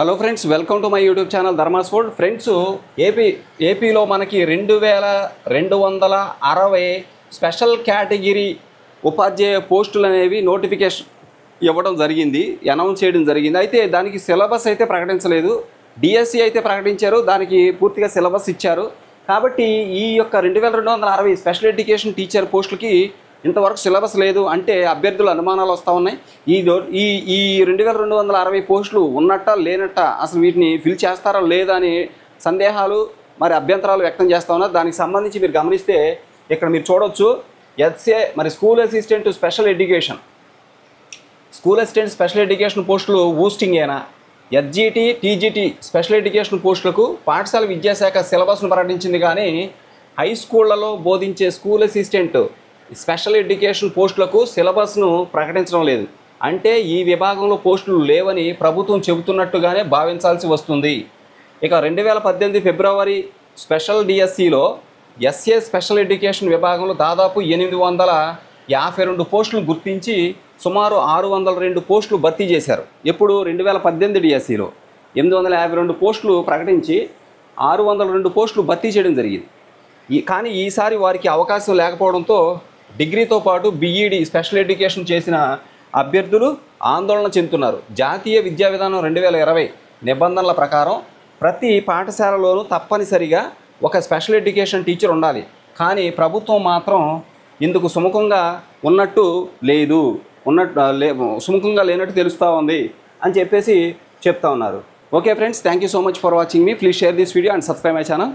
Hello friends, welcome to my YouTube channel Dharma's food. Friends, ఏపీలో మనకి 2260 special category ఉపాధ్యాయ పోస్టులు అనేవి నోటిఫికేషన్ ఇవ్వడం జరిగింది, అనౌన్స్ చేయడం జరిగింది. అయితే దానికి సిలబస్ అయితే ప్రకటించలేదు. డిఎస్సి అయితే ప్రకటించారు, దానికి పూర్తిగా సిలబస్ ఇచ్చారు. కాబట్టి ఈ యొక్క 2260 స్పెషల్ ఎడ్యుకేషన్ టీచర్ పోస్టులకి ఇంతవరకు సిలబస్ లేదు అంటే అభ్యర్థులు అనుమానాలు వస్తూ ఉన్నాయి. ఈ 2260 పోస్టులు ఉన్నట్టా లేనట్టా, అసలు వీటిని ఫిల్ చేస్తారా లేదా అని సందేహాలు మరి అభ్యంతరాలు వ్యక్తం చేస్తూ ఉన్నారు. దానికి సంబంధించి మీరు గమనిస్తే ఇక్కడ మీరు చూడవచ్చు, ఎస్ఏ మరి స్కూల్ అసిస్టెంట్ స్పెషల్ ఎడ్యుకేషన్ పోస్టులు ఊస్టింగేనా, ఎస్జిటి టీజిటి స్పెషల్ ఎడ్యుకేషన్ పోస్టులకు పాఠశాల విద్యాశాఖ సిలబస్ను ప్రకటించింది, కానీ హై స్కూళ్లలో బోధించే స్కూల్ అసిస్టెంట్ స్పెషల్ ఎడ్యుకేషన్ పోస్టులకు సిలబస్ను ప్రకటించడం లేదు. అంటే ఈ విభాగంలో పోస్టులు లేవని ప్రభుత్వం చెబుతున్నట్టుగానే భావించాల్సి వస్తుంది. ఇక 2018 ఫిబ్రవరి స్పెషల్ డిఎస్సిలో ఎస్ఏ స్పెషల్ ఎడ్యుకేషన్ విభాగంలో దాదాపు 852 పోస్టులు గుర్తించి సుమారు 602 పోస్టులు భర్తీ చేశారు. ఎప్పుడు 2018 డిఎస్సిలో 852 పోస్టులు ప్రకటించి 602 పోస్టులు భర్తీ చేయడం జరిగింది. కానీ ఈసారి వారికి అవకాశం లేకపోవడంతో డిగ్రీతో పాటు బీఈడి స్పెషల్ ఎడ్యుకేషన్ చేసిన అభ్యర్థులు ఆందోళన చెందుతున్నారు. జాతీయ విద్యా విధానం 2020 నిబంధనల ప్రకారం ప్రతి పాఠశాలలోనూ తప్పనిసరిగా ఒక స్పెషల్ ఎడ్యుకేషన్ టీచర్ ఉండాలి. కానీ ప్రభుత్వం మాత్రం ఇందుకు సుముఖంగా లేనట్టు తెలుస్తూ ఉంది అని చెప్పేసి చెప్తా ఉన్నారు. Okay friends, thank you so much for watching me. Please share this video and subscribe my channel.